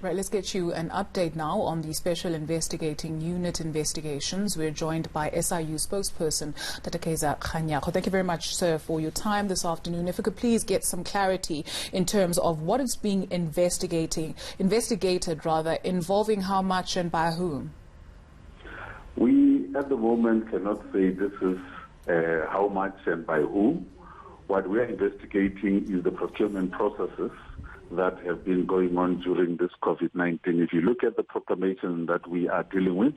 Right, let's get you an update now on the Special Investigating Unit investigations. We're joined by SIU Spokesperson Kaizer Kganyago. Thank you very much, sir, for your time this afternoon. If we could please get some clarity in terms of what is being investigated, involving how much and by whom. We, at the moment, cannot say this is how much and by whom. What we are investigating is the procurement processes that have been going on during this COVID-19. If you look at the proclamation that we are dealing with,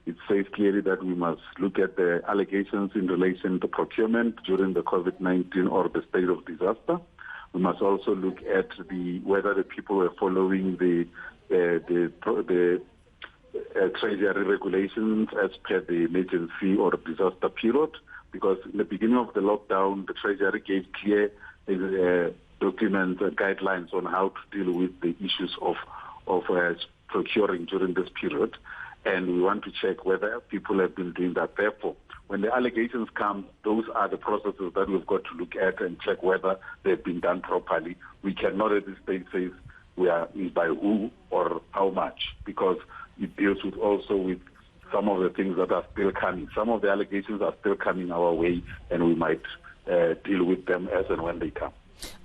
it says clearly that we must look at the allegations in relation to procurement during the COVID-19 or the state of disaster. We must also look at whether the people were following the treasury regulations as per the emergency or disaster period, because in the beginning of the lockdown, the treasury gave clear documents and guidelines on how to deal with the issues of procuring during this period, and we want to check whether people have been doing that. Therefore, when the allegations come, those are the processes that we've got to look at and check whether they've been done properly. We cannot at this stage say by who or how much, because it deals with some of the things that are still coming. Some of the allegations are still coming our way, and we might deal with them as and when they come.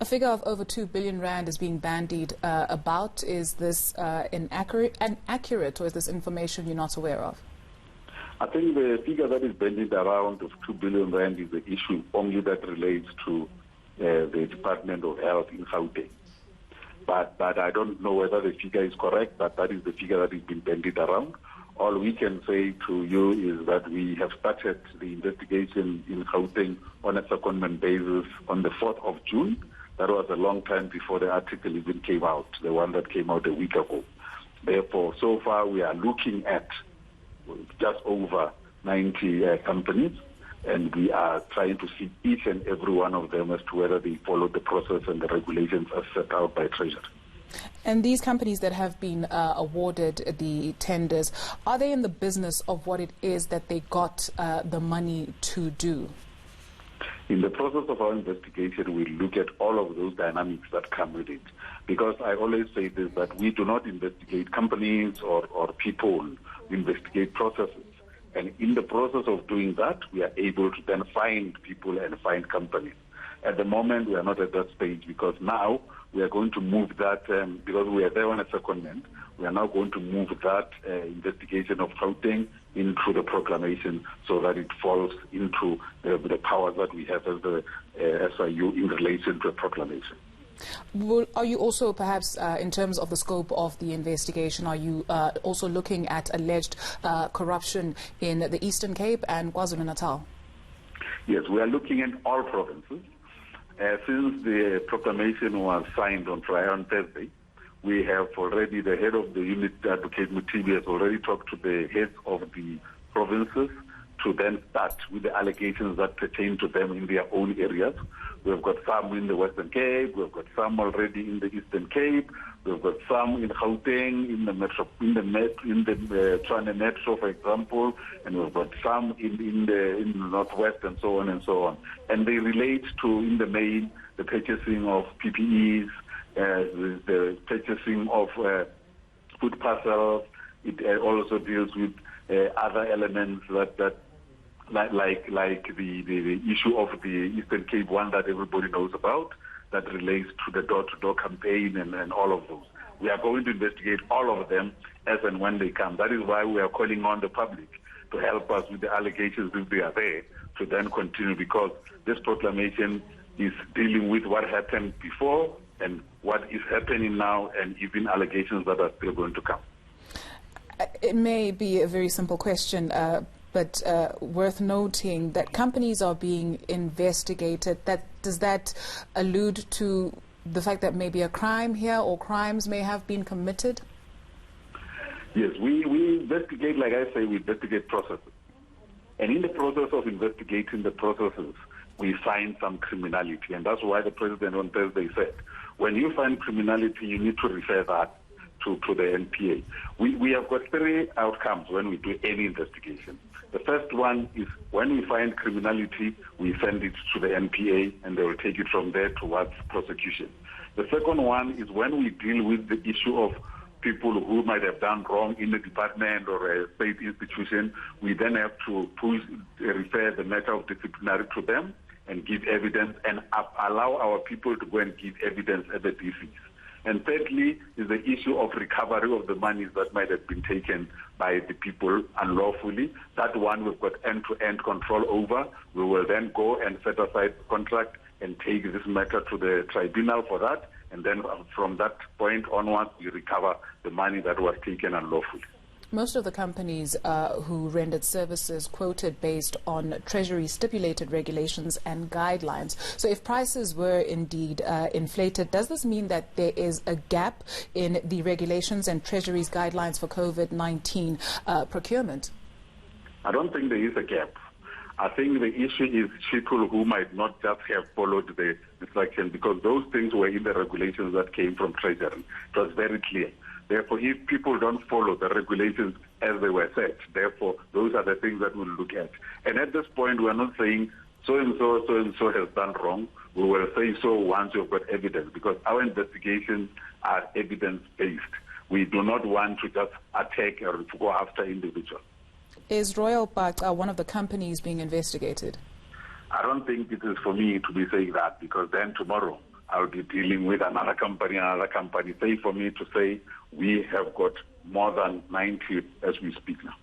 A figure of over 2 billion rand is being bandied about. Is this inaccurate, or is this information you're not aware of? I think the figure that is bandied around of 2 billion rand is the issue only that relates to the Department of Health in Gauteng. But I don't know whether the figure is correct, but that is the figure that is being bandied around. All we can say to you is that we have started the investigation in Gauteng on a secondment basis on the 4th of June. That was a long time before the article even came out, the one that came out a week ago. Therefore, so far we are looking at just over 90 companies, and we are trying to see each and every one of them as to whether they follow the process and the regulations as set out by Treasury. And these companies that have been awarded the tenders, are they in the business of what it is that they got the money to do? In the process of our investigation, we look at all of those dynamics that come with it. Because I always say this, that we do not investigate companies or people, we investigate processes. And in the process of doing that, we are able to then find people and find companies. At the moment, we are not at that stage, because now we are going to move that, because we are there on a secondment, we are now going to move that investigation of Gauteng into the proclamation so that it falls into the powers that we have as the SIU in relation to the proclamation. Well, are you also perhaps, in terms of the scope of the investigation, are you also looking at alleged corruption in the Eastern Cape and KwaZulu-Natal? Yes, we are looking at all provinces. Since the proclamation was signed on Thursday, we have already, the head of the unit, Advocate Mutibi, has already talked to the heads of the provinces to then start with the allegations that pertain to them in their own areas. We've got some in the Western Cape, we've got some already in the Eastern Cape, we've got some in Gauteng, in the Tshwane Metro, for example, and we've got some in the Northwest, and so on and so on. And they relate to, in the main, the purchasing of PPEs, the purchasing of food parcels. It also deals with other elements that like the issue of the Eastern Cape one that everybody knows about, that relates to the door-to-door campaign and all of those. We are going to investigate all of them as and when they come. That is why we are calling on the public to help us with the allegations if they are there, to then continue, because this proclamation is dealing with what happened before and what is happening now, and even allegations that are still going to come. It may be a very simple question, but worth noting that companies are being investigated. Does that allude to the fact that maybe a crime here or crimes may have been committed? Yes, we investigate, like I say, we investigate processes. And in the process of investigating the processes, we find some criminality. And that's why the President on Thursday said, when you find criminality, you need to refer that to the NPA. We have got 3 outcomes when we do any investigation. The first one is when we find criminality, we send it to the NPA and they will take it from there towards prosecution. The second one is when we deal with the issue of people who might have done wrong in a department or a state institution, we then have to refer the matter of disciplinary to them and give evidence and allow our people to go and give evidence at the DCs. And thirdly is the issue of recovery of the monies that might have been taken by the people unlawfully. That one we've got end-to-end control over. We will then go and set aside the contract and take this matter to the tribunal for that. And then from that point onwards, we recover the money that was taken unlawfully. Most of the companies who rendered services quoted based on Treasury stipulated regulations and guidelines. So if prices were indeed inflated, does this mean that there is a gap in the regulations and Treasury's guidelines for COVID-19 procurement? I don't think there is a gap. I think the issue is people who might not just have followed the instructions, because those things were in the regulations that came from Treasury. It was very clear. Therefore, if people don't follow the regulations as they were set, therefore, those are the things that we'll look at. And at this point, we're not saying so-and-so has done wrong. We will say so once you've got evidence, because our investigations are evidence-based. We do not want to just attack or to go after individuals. Is Royal Park one of the companies being investigated? I don't think it is for me to be saying that, because then tomorrow I'll be dealing with another company. Say for me to say we have got more than 90 as we speak now.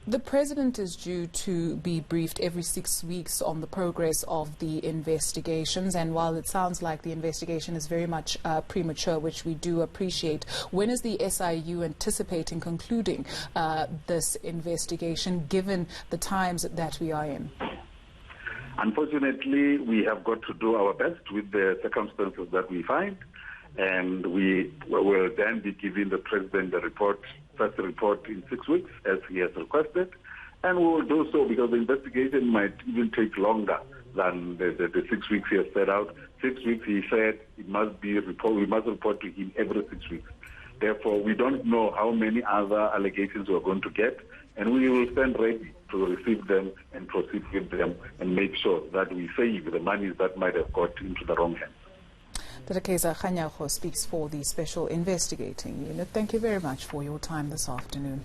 The President is due to be briefed every 6 weeks on the progress of the investigations, and while it sounds like the investigation is very much premature, which we do appreciate, when is the SIU anticipating concluding this investigation, given the times that we are in? Unfortunately, we have got to do our best with the circumstances that we find, and we will then be giving the President the first report in 6 weeks, as he has requested, and we will do so because the investigation might even take longer than the 6 weeks he has set out. 6 weeks, he said, we must report to him every 6 weeks. Therefore, we don't know how many other allegations we're going to get, and we will stand ready to receive them and proceed with them and make sure that we save the monies that might have got into the wrong hands. Dr. Kaizer Kganyago speaks for the Special Investigating Unit. Thank you very much for your time this afternoon.